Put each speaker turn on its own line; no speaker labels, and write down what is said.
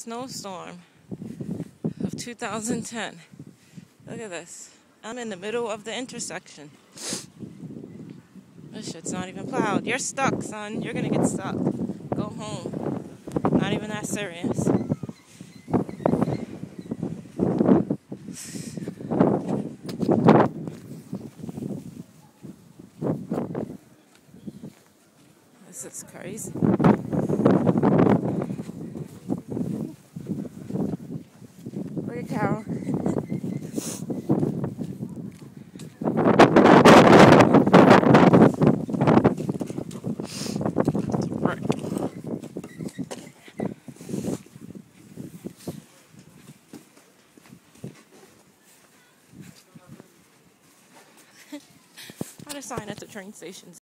snowstorm of 2010. Look at this. I'm in the middle of the intersection. This shit's not even plowed. You're stuck, son. You're gonna get stuck. Go home. Not even that serious. This is crazy. Look at Carol. How to sign at the train stations.